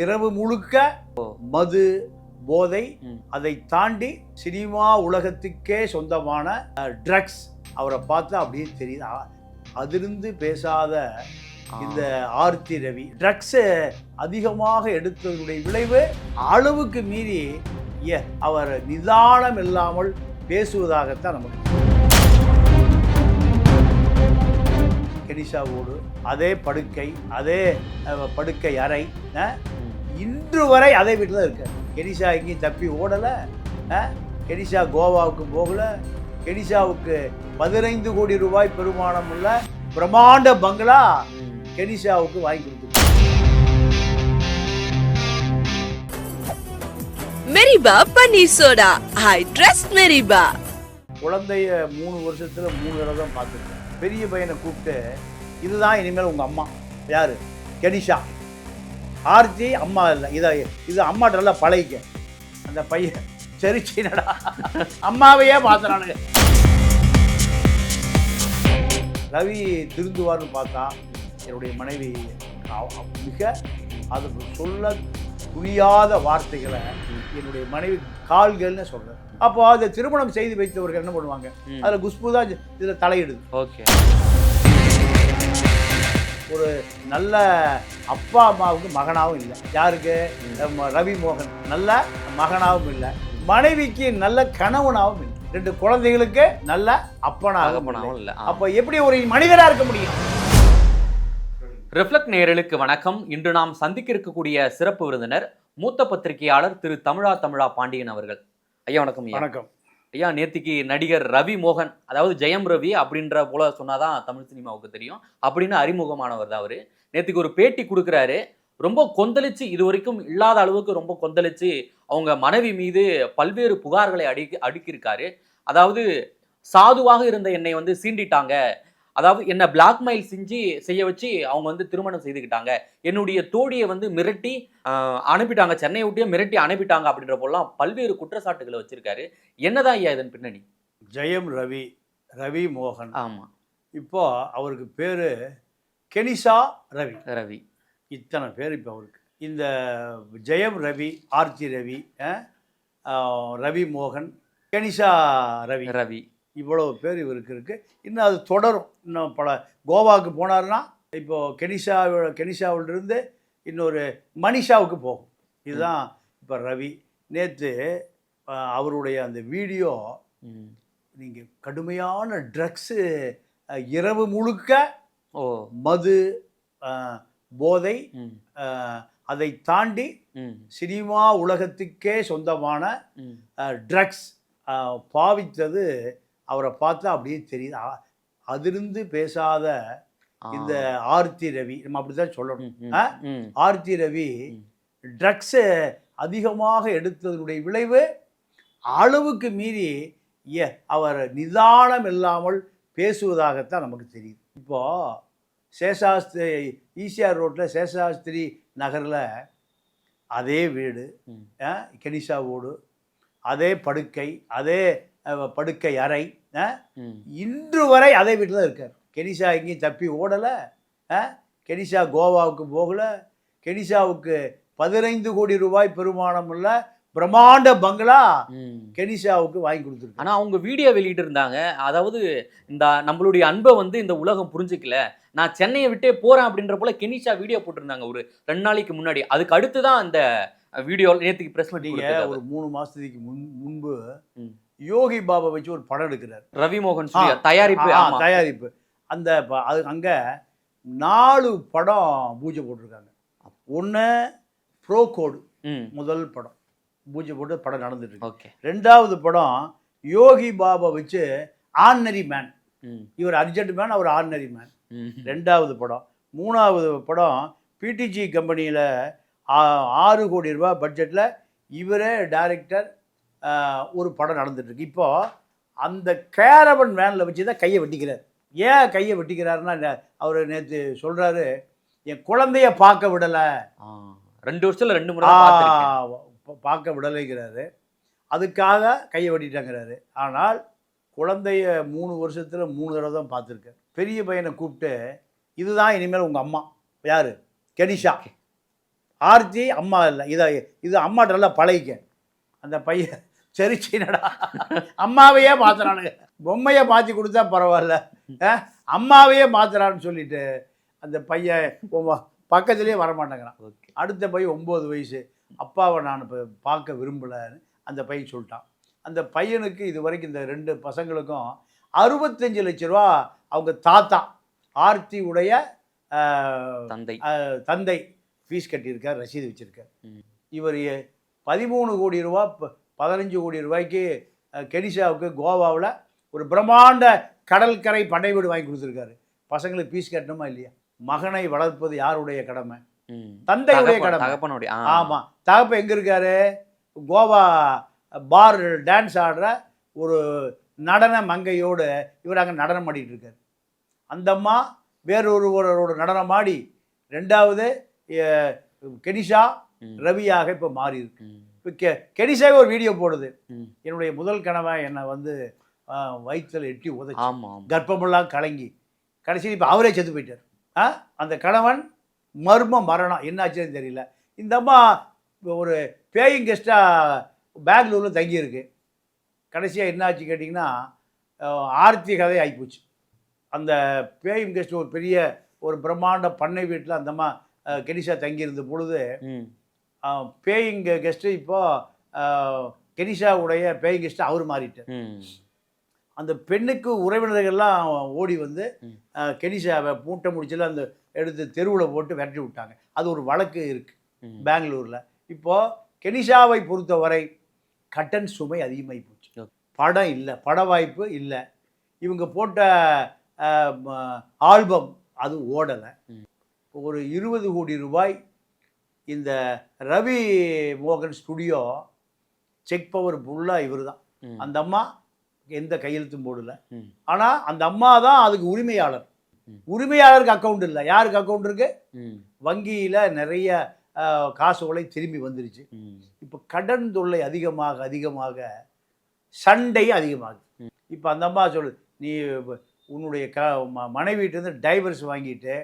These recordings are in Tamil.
இரவு முழுக்க மது போதை, அதை தாண்டி சினிமா உலகத்துக்கே சொந்தமான ட்ரக்ஸ். அவரை பார்த்தா அப்படியே தெரியுது. அதிலிருந்து பேசாத இந்த ஆர்த்தி ரவி ட்ரக்ஸ் அதிகமாக எடுத்ததனுடைய விளைவு அளவுக்கு மீறி அவர் நிதானம் இல்லாமல் பேசுவதாகத்தான் நமக்கு. கெனிஷாவோடு அதே படுக்கை, அதே படுக்கை அறை, இன்று வரை அதே வீட்டில் தான் இருக்கார். கெனிஷா எங்கேயும் தப்பி ஓடலை. கெனிஷா கோவாவுக்கு போகலை. கெனிஷாவுக்கு 15 கோடி ரூபாய் பெருமானம் உள்ள பிரம்மாண்ட பங்களா கெனிஷாவுக்கு வாங்கி கொடுத்து. மெரிபா பன்னீர் சோடா, ஐ ட்ரஸ்ட் மெரிபா. குழந்தைய 3 வருஷத்துல 3 தடவை தான் பார்த்துருக்கேன். பெரிய பையனை கூப்பிட்டு, இதுதான் இனிமேல் உங்க அம்மா. யாரு? கெனிஷா. ஆர்த்தி அம்மா இல்லை, இது அம்மாட்ட நல்லா பழகிக்க. அந்த பையன் சரிச்சினடா அம்மாவையே பார்த்துறானுங்க. ரவி திருந்துவார்னு பார்த்தா என்னுடைய மனைவி மிக அது சொல்ல புரியாத வார்த்தைகளை என்னுடைய மனைவி கால்கள்னு சொல்றேன். அப்போ அதை திருமணம் செய்து வைத்தவர்கள் என்ன பண்ணுவாங்க? அதில் குஷ்பு தான் இதில் தலையிடுது. ஓகே, ஒரு நல்ல அப்பா அம்மாவுக்கு மகனாகவும் இல்லை. யாருக்கு? ரவி மோகன் நல்ல மகனாகவும் இல்லை, மனைவிக்கு நல்ல கணவனாகவும் இல்லை, 2 குழந்தைகளுக்கு நல்ல அப்பனாகவும் இல்லை. அப்போ எப்படி ஒரு மனிதராக இருக்க முடியும்? ரிஃப்ளெக்ட் நேயர்களுக்கு வணக்கம். இன்று நாம் சந்திக்க இருக்கக்கூடிய சிறப்பு விருந்தினர் மூத்த பத்திரிகையாளர் திரு தமிழா பாண்டியன் அவர்கள். ஐயா வணக்கம். வணக்கம் ஐயா. நேத்திக்கு நடிகர் ரவி மோகன், அதாவது ஜெயம் ரவி அப்படின்ற போல சொன்னாதான் தமிழ் சினிமாவுக்கு தெரியும், அப்படின்னு அறிமுகமானவர் தான் அவரு. நேத்திக்கு ஒரு பேட்டி கொடுக்குறாரு. ரொம்ப கொந்தளிச்சு, இது வரைக்கும் இல்லாத அளவுக்கு ரொம்ப கொந்தளிச்சு அவங்க மனைவி மீது பல்வேறு புகார்களை அடுக்கியிருக்காரு. அதாவது சாதுவாக இருந்த என்னை சீண்டிட்டாங்க, அதாவது என்ன பிளாக்மெயில் செய்ய வச்சு அவங்க திருமணம் செய்துக்கிட்டாங்க, என்னுடைய தோழியை மிரட்டி அனுப்பிட்டாங்க, சென்னையை விட்டே மிரட்டி அனுப்பிட்டாங்க அப்படின்ற போலாம் பல்வேறு குற்றச்சாட்டுகளை வச்சிருக்காரு. என்னதான் ஐயா இதன் பின்னணி? ஜெயம் ரவி மோகன். ஆமா, இப்போ அவருக்கு பேரு கெனிஷா ரவி. இத்தனை பேர் இப்போ அவருக்கு. இந்த ஜெயம் ரவி, ஆர்த்தி ரவி, ரவி மோகன், கெனிஷா ரவி, இவ்வளோ பேர் இவருக்கு இருக்குது. இன்னும் அது தொடரும். இன்னும் பல கோவாவுக்கு போனார்னா இப்போது கெனிஷாவிலிருந்து இன்னொரு மனிஷாவுக்கு போகும். இதுதான் இப்போ ரவி. நேற்று அவருடைய அந்த வீடியோ, நீங்கள் கடுமையான ட்ரக்ஸு, இரவு முழுக்க மது போதை, அதை தாண்டி சினிமா உலகத்துக்கே சொந்தமான ட்ரக்ஸ் பாவித்தது அவரை பார்த்தா அப்படியே தெரியுது. அதிலிருந்து பேசாத இந்த ஆர்த்தி ரவி, நம்ம அப்படிதான் சொல்லணும். ஆர்த்தி ரவி ட்ரக்ஸ் அதிகமாக எடுத்ததனுடைய விளைவு அளவுக்கு மீறி அவர் நிதானம் இல்லாமல் பேசுவதாகத்தான் நமக்கு தெரியுது. இப்போ சேஷாஸ்திரி ஈசிஆர் ரோட்டில் சேஷாஸ்திரி நகரில் அதே வீடு, கெனிஷாவோடு அதே படுக்கை, அதே படுக்கை அறை, இன்று வரை அதே வீட்டில் தான் இருக்கார். கெனிஷா எங்கேயும் தப்பி ஓடலை. கெனிஷா கோவாவுக்கு போகலை. கெனிஷாவுக்கு 15 கோடி ரூபாய் பெருமானம் உள்ள பிரம்மாண்ட பங்களா கெனிஷாவுக்கு வாங்கி கொடுத்துருக்கு. ஆனால் அவங்க வீடியோ வெளியிட்டு இருந்தாங்க. அதாவது இந்த நம்மளுடைய அன்பை இந்த உலகம் புரிஞ்சுக்கல, நான் சென்னையை விட்டே போகிறேன் அப்படின்ற போல கெனிஷா வீடியோ போட்டிருந்தாங்க ஒரு 2 நாளைக்கு முன்னாடி. அதுக்கு அடுத்து தான் அந்த வீடியோ நேற்றுக்கு பிரஸ் மீட்டிங். ஒரு 3 மாதத்துக்கு முன்பு யோகி பாபா வச்சு ஒரு படம் எடுக்கிறார் ரவி மோகன். தயாரிப்பு அந்த அது அங்கே 4 படம் பூஜை போட்டிருக்காங்க. ஒன்று ப்ரோ கோடு, முதல் படம் பூஜை போட்டு படம் நடந்துட்டு இருக்கு. 2வது படம் யோகி பாபா வச்சு ஆர்டினரி மேன், இவர் அர்ஜென்ட் மேன், அவர் ஆர்டினரி மேன், 2வது படம். 3வது படம் பிடிஜி கம்பெனியில் 6 கோடி ரூபாய் பட்ஜெட்டில் இவரே டைரக்டர் ஒரு படம் நடந்துட்டுருக்கு. இப்போது அந்த கேரவன் வேனில் வச்சு தான் கையை வெட்டிக்கிறார். ஏன் கையை வெட்டிக்கிறாருன்னா, அவர் நேற்று சொல்கிறாரு, என் குழந்தைய பார்க்க விடலை, 2 வருஷத்தில் 2 முறை பார்க்க விடலைங்கிறாரு. அதுக்காக கையை வெட்டிட்டாங்கிறாரு. ஆனால் குழந்தைய 3 வருஷத்தில் 3 தடவை தான் பார்த்துருக்கார். பெரிய பையனை கூப்பிட்டு, இதுதான் இனிமேல் உங்கள் அம்மா. யார்? கெனிஷா. ஆர்த்தி அம்மா இல்லை, இது அம்மாட்ட நல்லா பழகிக்க. அந்த பையன் சரிச்சினடா அம்மாவையே மாத்துறானுங்க, பொம்மையை மாற்றி கொடுத்தா பரவாயில்ல, அம்மாவையே மாத்துறான்னு சொல்லிட்டு அந்த பையன் பக்கத்துலேயே வரமாட்டேங்கிறான். அடுத்த பையன் 9 வயசு, அப்பாவை நான் இப்போ பார்க்க விரும்பலைன்னு அந்த பையன் சொல்லிட்டான். அந்த பையனுக்கு இது வரைக்கும் இந்த 2 பசங்களுக்கும் 65 லட்ச ரூபா அவங்க தாத்தா ஆர்த்தி உடைய தந்தை ஃபீஸ் கட்டியிருக்கார், ரசீது வச்சுருக்கார். இவர் 13 கோடி ரூபா 15 கோடி ரூபாய்க்கு கெனிஷாவுக்கு கோவாவில் ஒரு பிரம்மாண்ட கடற்கரை பண்ணை வீடு வாங்கி கொடுத்துருக்காரு. பசங்களுக்கு ஃபீஸ் கட்டணுமா இல்லையா? மகனை வளர்ப்பது யாருடைய கடமை? தந்தையுடைய கடமை. ஆமாம், தகப்ப எங்கே இருக்காரு? கோவா பார் டான்ஸ் ஆடுற ஒரு நடன மங்கையோடு இவர் அங்கே நடனம் ஆடிட்டு இருக்கார். அந்த அம்மா வேறொருவரோட நடனம் ஆடி 2வது கெனிஷா ரவியாக இப்போ மாறி இருக்கு. இப்போ கெனிஷாவே ஒரு வீடியோ போடுது, என்னுடைய முதல் கனவை என்னை வந்து வயிற்றில் எட்டி உதைச்சி கர்ப்பமெல்லாம் கலங்கி கடைசியில் இப்போ அவரே செத்து போயிட்டார். அந்த கணவன் மர்ம மரணம், என்னாச்சுன்னு தெரியல. இந்த அம்மா ஒரு பேயிங் கெஸ்ட்டாக பெங்களூரில் தங்கியிருக்கு. கடைசியாக என்னாச்சு கேட்டிங்கன்னா ஆர்த்தி கதை ஆகிப்போச்சு. அந்த பேயிங் கெஸ்ட் ஒரு பெரிய ஒரு பிரம்மாண்ட பண்ணை வீட்டில் அந்த அம்மா கெனிஷா தங்கியிருந்த பொழுது பேயிங் கெஸ்ட்டு இப்போது கெனிஷாவுடைய பேயிங் கெஸ்ட்டு அவர் மாறிட்டார். அந்த பெண்ணுக்கு உறவினர்கள்லாம் ஓடி வந்து கெனிஷாவை மூட்டை முடிச்சல அந்த எடுத்து தெருவில் போட்டு விரட்டி விட்டாங்க. அது ஒரு வழக்கு இருக்குது பெங்களூரில். இப்போது கெனிஷாவை பொறுத்தவரை கட்டன் சுமை அதிகமாகி போச்சு. படம் இல்லை, பட வாய்ப்பு இல்லை. இவங்க போட்ட ஆல்பம் அது ஓடலை. ஒரு 20 கோடி ரூபாய் இந்த ரவி மோகன் ஸ்டுடியோ செக் பவர் ஃபுல்லாக இவர் தான். அந்த அம்மா எந்த கையெழுத்தும் போடல. ஆனால் அந்த அம்மா தான் அதுக்கு உரிமையாளர். உரிமையாளருக்கு அக்கௌண்ட் இல்லை. யாருக்கு அக்கௌண்ட் இருக்கு? வங்கியில் நிறைய காசுகளை திரும்பி வந்துருச்சு. இப்போ கடன் தொல்லை அதிகமாக அதிகமாக சண்டை அதிகமாகுது. இப்போ அந்த அம்மா சொல்லு, நீ உன்னுடைய மனைவியிட்டேருந்து டைவர்ஸ் வாங்கிட்டு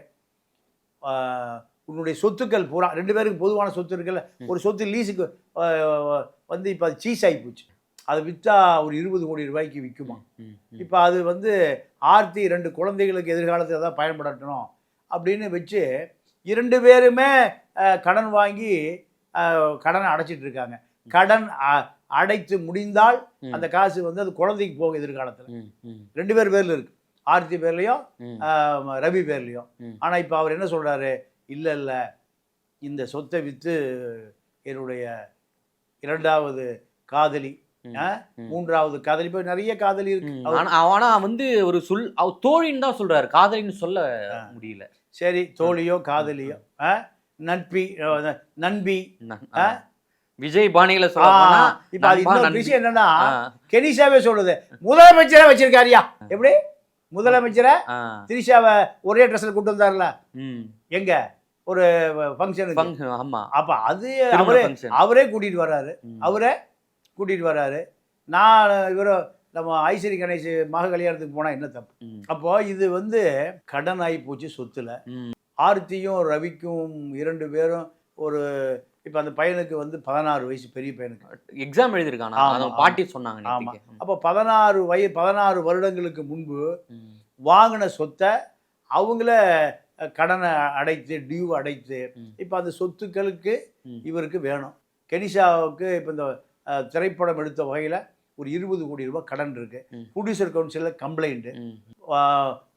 உன்னுடைய சொத்துக்கள் பூரா 2 பேருக்கு பொதுவான சொத்து இருக்குல்ல, ஒரு சொத்து லீஸுக்கு வந்து இப்போ அது சீஸ் ஆகி போச்சு. அதை விற்றா ஒரு 20 கோடி ரூபாய்க்கு விற்குமா. இப்போ அது வந்து ஆர்த்தி 2 குழந்தைகளுக்கு எதிர்காலத்தில் தான் பயன்படுத்தணும் அப்படின்னு வச்சு 2 பேருமே கடன் வாங்கி கடனை அடைச்சிட்டு இருக்காங்க. கடன் அடைத்து முடிந்தால் அந்த காசு வந்து அது குழந்தைக்கு போகும் எதிர்காலத்தில். 2 பேர்ல இருக்கு, ஆர்த்தி பேர்லையும் ரவி பேர்லையும். ஆனால் இப்போ அவர் என்ன சொல்கிறாரு? இல்லை, இந்த சொத்தை விற்று என்னுடைய 2வது காதலி 3வது காதலி, இப்போ நிறைய காதலி இருக்கு. ஆனா வந்து ஒரு தோழின்னு தான் சொல்றாரு, காதலின்னு சொல்ல முடியல. சரி, தோழியோ காதலியோ நண்பி விஜய் பாணியில சொல்லலாம். இப்ப அது இன்னொரு விஷயம் என்னன்னா, கெனிஷாவே சொல்லுது முதலமைச்சரை வச்சிருக்காரியா. எப்படி முதலமைச்சரை திரிஷாவை ஒரே ட்ரெஸ்ல கூட்டு வந்தார்ல, எங்க ஒரு ஃபங்க்ஷனுக்கு. ஆமா, அப்ப அது அவரே கூட்டிட்டு வர்றாரு. நான் இவரோ நம்ம ஐஸ்வரி கணேஷ் மக கல்யாணத்துக்கு போனா என்ன தப்பு? அப்போ இது வந்து கடன் ஆகி போச்சு சொத்துல. ஆர்த்தியும் ரவிக்கும் 2 பேரும் ஒரு இப்போ அந்த பையனுக்கு வந்து 16 வயசு, பெரிய பையனுக்கு எக்ஸாம் எழுதிருக்காங்க, பாட்டி சொன்னாங்க. ஆமா, அப்போ 16 வருடங்களுக்கு முன்பு வாங்கின சொத்தை அவங்கள கடனை அடைத்து டியூ அடைத்து இப்போ அந்த சொத்துக்களுக்கு இவருக்கு வேணும். கெனிஷாவுக்கு இப்போ இந்த திரைப்படம் எடுத்த வகையில் ஒரு 20 கோடி ரூபாய் கடன் இருக்கு. ப்ரொடியூசர் கவுன்சிலில் கம்ப்ளைண்ட்டு,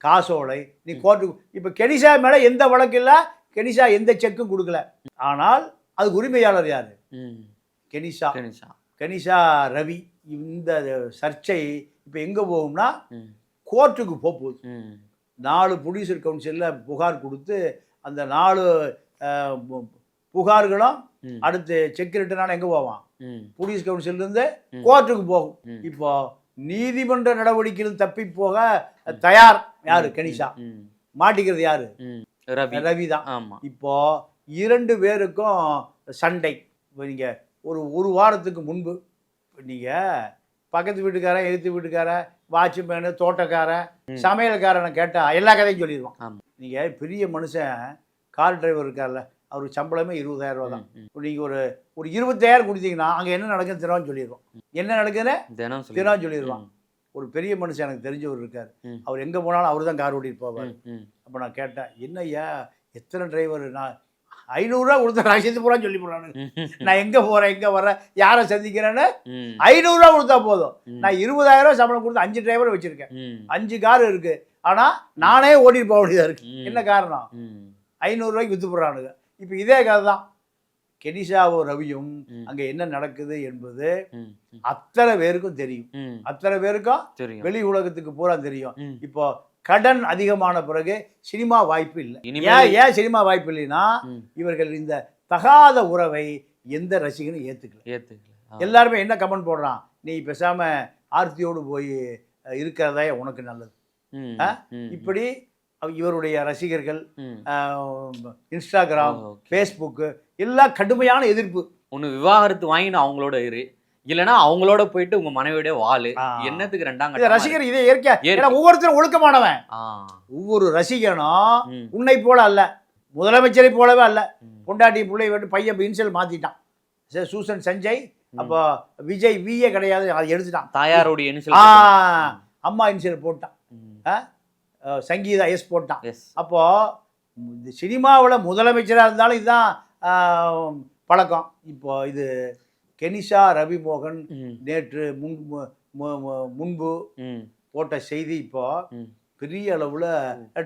காசோலை, நீ கோர்ட்டுக்கு. இப்போ கெனிஷா மேலே எந்த வழக்கு இல்லை, கெனிஷா எந்த செக்கும் கொடுக்கல. ஆனால் அதுக்கு உரிமையாளர் யாரு? கெனிஷா ரவி. இந்த சர்ச்சை இப்போ எங்கே போகும்னா கோர்ட்டுக்கு போகுது. 4 ப்ரொடியூசர் கவுன்சிலில் புகார் கொடுத்து அந்த 4 புகார்களும் அடுத்து செக் ரிட்டர்னால எங்கே போவான்? ப்ரொடியூசர் கவுன்சிலிருந்து கோர்ட்டுக்கு போகும். இப்போ நீதிமன்ற நடவடிக்கையில் தப்பி போக தயார் யாரு? கெனிஷா. மாட்டிக்கிறது யாரு? ரவி தான். இப்போ 2 பேருக்கும் சண்டை. இப்போ நீங்கள் ஒரு வாரத்துக்கு முன்பு நீங்கள் பக்கத்து வீட்டுக்காரன், எதிர்த்து வீட்டுக்காரன், வாட்ச்மேனு, தோட்டக்காரன், சமையல்காரனை கேட்டால் எல்லா கதையும் சொல்லிடுவான். நீங்கள் பெரிய மனுஷன் கார் டிரைவர் இருக்கார்ல, அவருக்கு சம்பளமே 20,000 ரூபா தான். நீங்கள் ஒரு 20,000 கொடுத்தீங்கன்னா அங்கே என்ன நடக்குதுன்னு தினம் சொல்லிடுவோம். என்ன நடக்குதுன்னு தினம் சொல்லிடுவான். ஒரு பெரிய மனுஷன் எனக்கு தெரிஞ்சவர் இருக்கார். அவர் எங்கே போனாலும் அவர் தான் கார் ஓட்டிட்டு போவார். அப்போ நான் கேட்டேன், என்ன ஐயா எத்தனை டிரைவர், நான் 500 ரூபா கொடுத்த ரசீது பூரா சொல்லி போடுறானு. நான் எங்கே போகிறேன் எங்கே வர்றேன் யாரை சந்திக்கிறேன்னு 500 ரூபா கொடுத்தா போதும். நான் 20,000 ரூபா சம்பளம் கொடுத்து 5 டிரைவர் வச்சுருக்கேன், 5 கார் இருக்குது. ஆனால் நானே ஓட்டிட்டு போக வேண்டியதாக இருக்கு. என்ன காரணம்? 500 ரூபாய்க்கு விற்று போடுறானுங்க. இப்போ இதே கதை தான். கெனிஷாவும் ரவியும் அங்கே என்ன நடக்குது என்பது அத்தனை பேருக்கும் தெரியும். அத்தனை பேருக்கும் வெளி உலகத்துக்கு பூரா தெரியும். இப்போ கடன் அதிகமான பிறகு சினிமா வாய்ப்பு இல்லை. ஏன் சினிமா வாய்ப்பு இல்லைன்னா இவர்கள் இந்த தகாத உறவை எந்த ரசிகனும் ஏற்றுக்கல. எல்லாருமே என்ன கமெண்ட் போடுறான், நீ பேசாம ஆர்த்தியோடு போய் இருக்கிறதா உனக்கு நல்லது. இப்படி இவருடைய ரசிகர்கள் இன்ஸ்டாகிராம், ஃபேஸ்புக்கு எல்லாம் கடுமையான எதிர்ப்பு. ஒன்று விவாகரத்து வாங்கின அவங்களோட இல்லைன்னா அவங்களோட போயிட்டு உங்க மனைவியோட வாழு என்னத்துக்கு ரெண்டாங்க ரசிகர். இதை இயற்கையா ஒவ்வொருத்தரும் ஒழுக்கமானவன். ஒவ்வொரு ரசிகனும் உன்னை போல அல்ல, முதலமைச்சரை போலவே அல்ல. பொண்டாட்டி பிள்ளை விட்டு பையன் இன்சியல் மாத்திட்டான். சூசன் சஞ்சய், அப்போ விஜய் விஏ கிடையாது, அதை எடுத்துட்டான். தாயாருடைய இன்சியல் அம்மா இன்சியல் போட்டான். சங்கீதா எஸ் போட்டான். அப்போ சினிமாவில் முதலமைச்சராக இருந்தாலும் இதுதான் பழக்கம். இப்போ இது கெனிஷா ரவி மோகன் நேற்று முன்பு போட்ட செய்தி இப்போ பெரிய அளவுல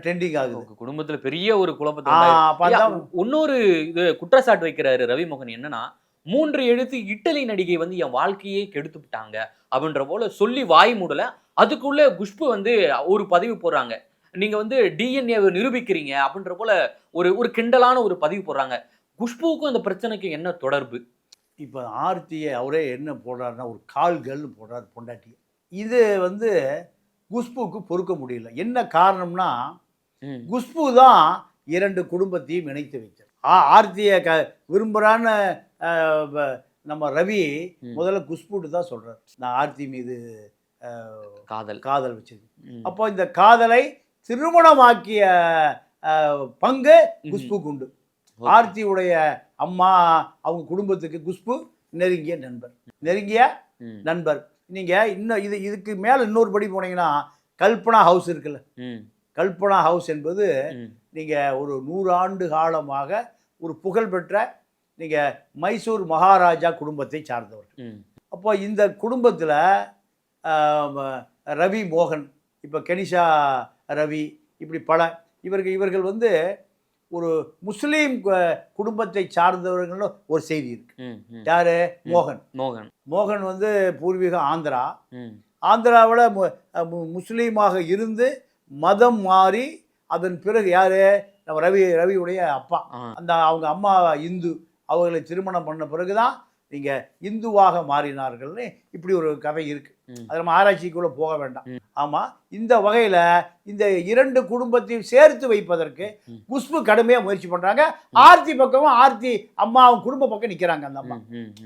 ட்ரெண்டிங் ஆகுது. குடும்பத்துல பெரிய ஒரு குழப்பத்தை இன்னொரு இது குற்றச்சாட்டு வைக்கிறாரு ரவி மோகன். என்னன்னா 3 எழுத்து இட்டலி நடிகை வந்து என் வாழ்க்கையே கெடுத்து விட்டாங்க அப்படின்ற போல சொல்லி வாய் மூடல. அதுக்குள்ள குஷ்பு வந்து ஒரு பதிவு போடுறாங்க, நீங்க வந்து டிஎன்ஏவை நிரூபிக்கிறீங்க அப்படின்ற போல ஒரு கிண்டலான ஒரு பதிவு போடுறாங்க. குஷ்புவுக்கும் அந்த பிரச்சனைக்கு என்ன தொடர்பு? இப்போ ஆர்த்தியை அவரே என்ன போடுறாருன்னா ஒரு கால்கள்னு போடுறாரு பொண்டாட்டி. இது வந்து குஷ்புவுக்கு பொறுக்க முடியல. என்ன காரணம்னா குஷ்பு தான் 2 குடும்பத்தையும் இணைத்து வைத்தார். ஆர்த்தியை விரும்புகிறான்னு நம்ம ரவி முதல்ல குஷ்புட்டு தான் சொல்கிறார், நான் ஆர்த்தி மீது காதல் வச்சிருக்கேன். அப்போ இந்த காதலை திருமணமாக்கிய பங்கு குஷ்புக்கு உண்டு. ஆர்த்தியுடைய அம்மா அவங்க குடும்பத்துக்கு குஷ்பு நெருங்கிய நண்பர். நீங்க இன்னும் இதுக்கு மேல இன்னொரு படி போனீங்கன்னா கல்பனா ஹவுஸ் இருக்குல்ல, கல்பனா ஹவுஸ் என்பது நீங்க ஒரு 100 ஆண்டு காலமாக ஒரு புகழ்பெற்ற நீங்க மைசூர் மகாராஜா குடும்பத்தை சார்ந்தவர். அப்போ இந்த குடும்பத்துல ரவி மோகன், இப்போ கெனிஷா ரவி, இப்படி பல இவர்கள் வந்து ஒரு முஸ்லீம் குடும்பத்தை சார்ந்தவர்கள் ஒரு செய்தி இருக்கு. யாரு? மோகன் வந்து பூர்வீகம் ஆந்திராவில் முஸ்லீமாக இருந்து மதம் மாறி அதன் பிறகு யாரு நம்ம ரவியுடைய அப்பா, அந்த அவங்க அம்மா இந்து, அவர்களை திருமணம் பண்ண பிறகுதான் நீங்க இந்துவாக மாறினார்கள்னு இப்படி ஒரு கதை இருக்கு. அது நம்ம ஆராய்ச்சிக்குள்ள போக வேண்டாம். ஆமா, இந்த வகையில இந்த 2 குடும்பத்தையும் சேர்த்து வைப்பதற்கு குஷ்பு கடுமையா முயற்சி பண்றாங்க. ஆர்த்தி பக்கமும் ஆர்த்தி அம்மா அவங்க குடும்ப பக்கம் நிக்கிறாங்க. அந்த அம்மா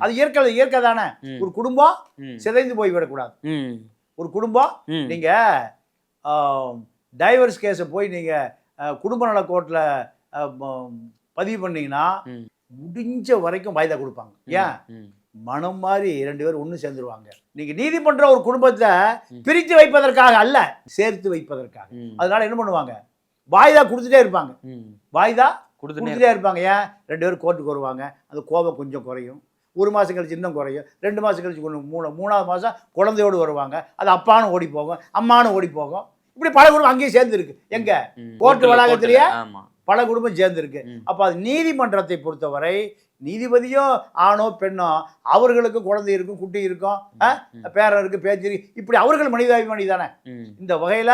அது இயற்கை தானே. ஒரு குடும்பம் சிதைந்து போய்விடக்கூடாது. ஒரு குடும்பம் நீங்க டைவர்ஸ் கேஸை போய் நீங்க குடும்ப நல கோர்ட்ல பதிவு பண்ணீங்கன்னா முடிஞ்ச வரைக்கும் வாய்தா கொடுப்பாங்க. ஏன்? மனம் மாதிரி 2 பேர் ஒன்று சேர்ந்துருவாங்க. நீங்க நீதிமன்ற ஒரு குடும்பத்தை பிரித்து வைப்பதற்காக அல்ல, சேர்த்து வைப்பதற்காக. அதனால என்ன பண்ணுவாங்க, வாய்தா கொடுத்துட்டே இருப்பாங்க. ஏன்? 2 பேரும் கோர்ட்டுக்கு வருவாங்க, அந்த கோபம் கொஞ்சம் குறையும். 1 மாதம் கழிச்சு இன்னும் குறையும், 2 மாதம் கழிச்சு 3ஆவது மாதம் குழந்தையோடு வருவாங்க. அது அப்பானும் ஓடி போகும், அம்மானும் ஓடி போகும். இப்படி பல குடும்பம் அங்கேயும் சேர்ந்து இருக்கு. எங்க? கோர்ட்டு வளாகத்திலேயே பல குடும்பம் சேர்ந்துருக்கு. அப்போ அது நீதிமன்றத்தை பொறுத்தவரை நீதிபதியோ ஆணோ பெண்ணோ அவர்களுக்கு குழந்தை இருக்கும், குட்டி இருக்கும், பேரன் இருக்கு, பேச்சு இருக்கு. இப்படி அவர்கள் மனிதாபிமானி தானே. இந்த வகையில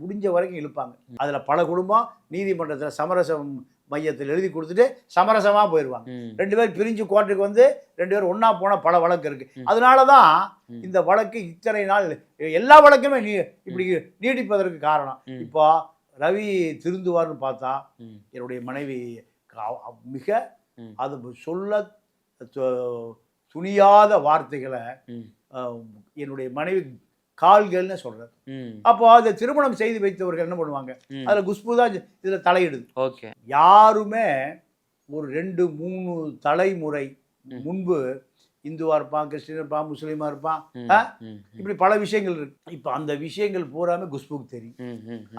முடிஞ்ச வரைக்கும் இழுப்பாங்க. அதுல பல குடும்பம் நீதிமன்றத்தில் சமரசம் மையத்தில் எழுதி கொடுத்துட்டு சமரசமா போயிடுவாங்க. 2 பேர் பிரிஞ்சு கோர்ட்டுக்கு வந்து 2 பேர் ஒன்னா போன பல வழக்கு இருக்கு. அதனாலதான் இந்த வழக்கு இத்தனை நாள் எல்லா வழக்குமே இப்படி நீடிப்பதற்கு காரணம். இப்போ ரவி திருந்துவார்னு பார்த்தா என்னுடைய மனைவி மிக அது சொல்ல துணியாத வார்த்தைகளை என்னுடைய மனைவி கால்கள்னு சொல்றாரு. அப்போ அதை திருமணம் செய்து வைத்தவர்கள் என்ன பண்ணுவாங்க, அதுல குஷ்பு தான் இதுல தலையிடுது. யாருமே ஒரு 2-3 தலைமுறை முன்பு இந்துவா இருப்பான், கிறிஸ்டின் இருப்பான், முஸ்லீமா இருப்பான், இப்படி பல விஷயங்கள் இருக்கு. இப்ப அந்த விஷயங்கள் பூராமே குஷ்புக்கு தெரியும்.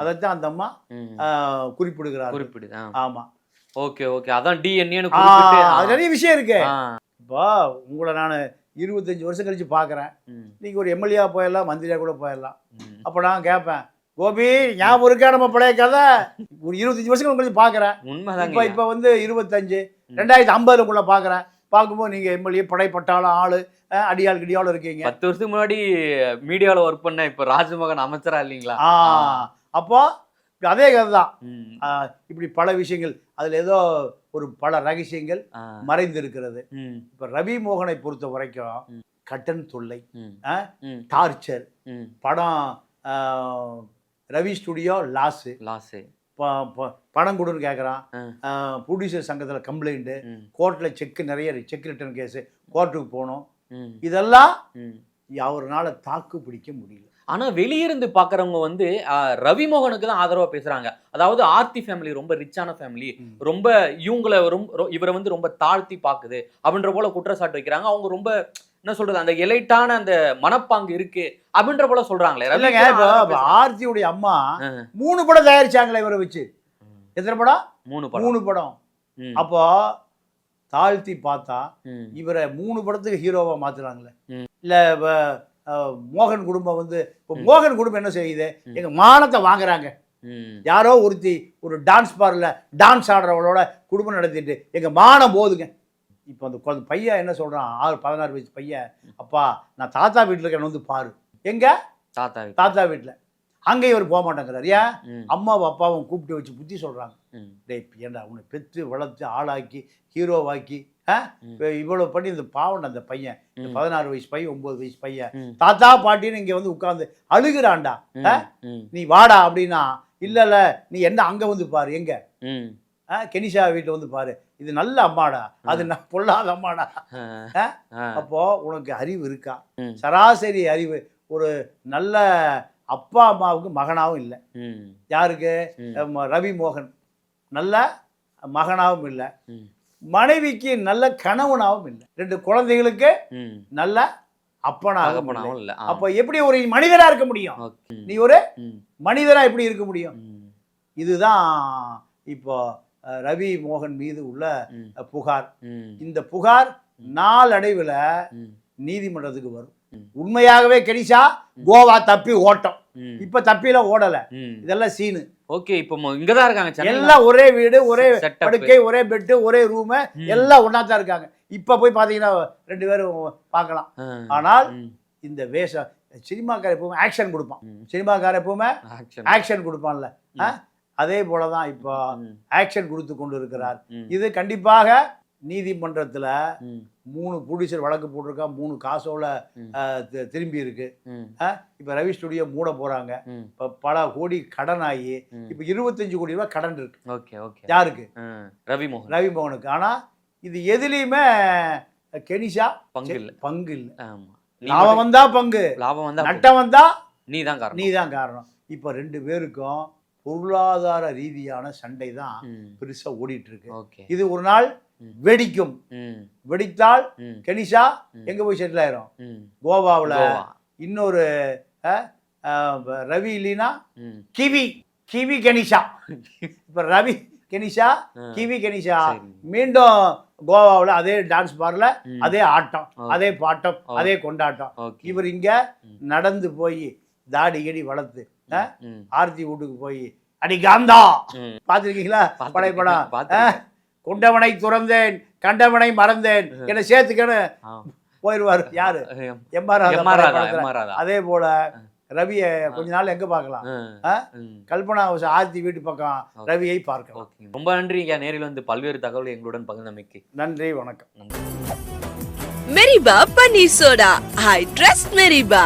அதைத்தான் அந்த அம்மா குறிப்பிடுகிறார். ஆமா, ஓகே ஓகே, அதான் டிஎன்ஏன்னு அது நிறைய விஷயம் இருக்கு. இப்போ உங்களை நான் 25 வருஷம் கழிச்சு பாக்குறேன், நீங்க ஒரு எம்எல்ஏ போயிடலாம், மந்திரியா கூட போயிடலாம். அப்ப நான் கேட்பேன், கோபி ஞாபகம் இருக்கா நம்ம பழைய கதை? ஒரு 25 வருஷம் கழிச்சு பாக்குறேன். இப்ப வந்து 25 2050 பாக்குறேன். பார்க்கும்போது நீங்க எம்எல்ஏ படைப்பட்டாலும் ஆளு அடியாள் கிடியாலும் இருக்கீங்க. 10 வருஷத்துக்கு முன்னாடி மீடியாவில் ஒர்க் பண்ண இப்ப ராஜ்மோகன் அமைச்சரா இல்லைங்களா? அப்போ அதே கதை தான். இப்படி பல விஷயங்கள், அதுல ஏதோ ஒரு பல ரகசியங்கள் மறைந்து இருக்கிறது. இப்ப ரவி மோகனை பொறுத்த வரைக்கும் கட்டன் தொல்லை, டார்ச்சர், படம் ரவி ஸ்டுடியோ லாஸு, பணம் கொடுன்னு கேட்குறான், ப்ரொடியூசர் சங்கத்தில் கம்ப்ளைண்ட்டு, கோர்ட்டில் செக் ரிட்டர்ன் கேஸு, கோர்ட்டுக்கு போகணும். இதெல்லாம் அவரால் தாக்கு பிடிக்க முடியல. ஆனால் வெளியிருந்து பார்க்குறவங்க வந்து ரவி மோகனுக்கு தான் ஆதரவாக பேசுகிறாங்க. அதாவது ஆர்த்தி ஃபேமிலி ரொம்ப ரிச்சான ஃபேமிலி, ரொம்ப இவரை வந்து ரொம்ப தாழ்த்தி பார்க்குது அப்படின்ற போல குற்றச்சாட்டு வைக்கிறாங்க. அவங்க ரொம்ப என்ன சொல்றது, அந்த எலைட்டான அந்த மனப்பாங்கு இருக்கு அப்படின்ற போல சொல்றாங்களே. இல்லைங்க, இப்போ ஆர்த்தியுடைய அம்மா 3 படம் தயாரிச்சாங்களே இவரை வச்சு. எத்தனை படம்? 3 படம். அப்போ தாழ்த்தி பார்த்தா இவரை 3 படத்துக்கு ஹீரோவா மாத்துறாங்களே. இல்ல மோகன் குடும்பம் வந்து, இப்போ மோகன் குடும்பம் என்ன செய்யுது, எங்க மானத்தை வாங்குறாங்க. யாரோ ஒருத்தி ஒரு டான்ஸ் பார்ல டான்ஸ் ஆடுறவளோட குடும்பம் நடத்திட்டு எங்க மானம் போதுங்க. இப்போ அந்த பையன் என்ன சொல்றான், 16 வயசு பையன், அப்பா நான் தாத்தா வீட்டில் இருக்கேன்னு வந்து பாரு. எங்க? தாத்தா வீட்டில். அங்கே இவர் போக மாட்டேங்கிறார். ஏன்? அம்மாவும் அப்பாவும் கூப்பிட்டு வச்சு புத்தி சொல்றாங்க. டேய் ஏண்டா, உன்னை பெற்று வளர்த்து ஆளாக்கி ஹீரோவாக்கி இவ்வளவு பண்ணி இந்த பாவன் அந்த பையன், 16 வயசு பையன், 9 வயசு பையன், தாத்தா பாட்டின்னு இங்க வந்து உட்கார்ந்து அழுகிறான்டா. நீ வாடா அப்படின்னா, இல்ல நீ என்ன அங்க வந்து பாரு. எங்க? கெனிஷா வீட்டில் வந்து பாரு. இது நல்ல அம்மாடா, அது நான் பொல்லாத அம்மாடா. அப்போ உனக்கு அறிவு இருக்கா? சராசரி அறிவு ஒரு நல்ல அப்பா அம்மாவுக்கு மகனாவும் இல்லை. யாருக்கு? ரவி மோகன் நல்ல மகனாவும் இல்லை, மனைவிக்கு நல்ல கணவனாவும் இல்லை, 2 குழந்தைகளுக்கு நல்ல அப்பனாகவும் இல்லை. அப்போ எப்படி ஒரு மனிதரா இருக்க முடியும்? நீ ஒரு மனிதரா எப்படி இருக்க முடியும்? இதுதான் இப்போ ரவி மோகன் மீது உள்ள புகார். இந்த புகார் நாளடைவில் நீதிமன்றத்துக்கு வரும். உண்மையாகவே கெனிஷா கோவா தப்பி ஓட்டம், இப்ப தப்பில ஓடல, இதெல்லாம் சீனு. ஓகே, இப்போ இங்கதான் இருக்காங்க, எல்லாம் ஒரே வீடு, ஒரே படுக்கை, ஒரே பெட்டு, ஒரே ரூம், எல்லாம் ஒன்னாத்தான் இருக்காங்க. இப்ப போய் பாத்தீங்கன்னா 2 பேரும் பார்க்கலாம். ஆனால் இந்த வேஷம், சினிமாக்கார எப்பவுமே ஆக்ஷன் கொடுப்பான், சினிமாக்கார எப்பவுமே ஆக்ஷன் கொடுப்பான்ல, அதே போலதான் இப்போ ஆக்ஷன் கொடுத்து கொண்டு இருக்கிறார். இது கண்டிப்பாக நீதிமன்றத்துல 3 ப்ரொடியூசர் வழக்கு போட்டிருக்கான், 3 காசோல திரும்பி இருக்கு. இப்ப ரவி ஸ்டுடியோ மூட போறாங்க. இப்ப பல கோடி கடன் ஆகி இப்ப 25 கோடி ரூபாய் கடன் இருக்கு. யாருக்கு? ரவி மோகனுக்கு. ஆனா இது எதுலயுமே கெனிஷா பங்கு இல்ல. லாபம் வந்தா பங்கு, நட்டம் வந்தா நீதான் காரணம். இப்ப 2 பேருக்கும் பொருளாதார ரீதியான சண்டை தான் பெருசா ஓடிட்டு இருக்கு. இது ஒரு நாள் வெடிக்கும். வெடித்தால் கெனிஷா எங்க போய் செட்டில் ஆயிரும்? கோவாவில். இன்னொரு ரவி இல்லைன்னா கிவி கெனிஷா. இப்ப ரவி கெனிஷா, கிவி கெனிஷா மீண்டும் கோவாவில் அதே டான்ஸ் பார்ல, அதே ஆட்டம், அதே பாட்டம், அதே கொண்டாட்டம். இவர் இங்க நடந்து போய் தாடி கடி வளர்த்து ஆர்த்தி வீட்டுக்கு போய் அடி காந்தா பாத்திருக்கீங்களா? படைப்படம் கொண்டவனை துறந்தேன், கண்டவனை மறந்தேன், என்ன சேர்த்துக்கன்னு போயிடுவாரு. யாரு? எம்ஆர் ராதா. அதே போல ரவியை கொஞ்ச நாள் எங்க பார்க்கலாம்? கல்பனா ஆர்த்தி வீட்டு பக்கம் ரவியை பார்க்கலாம். ரொம்ப நன்றி. நேரில் வந்து பல்வேறு தகவல் எங்களுடன் பகிர்ந்தமைக்கு நன்றி, வணக்கம். மெரிபா பன்னீர் சோடா, ஐ ட்ரஸ்ட் மெரிபா.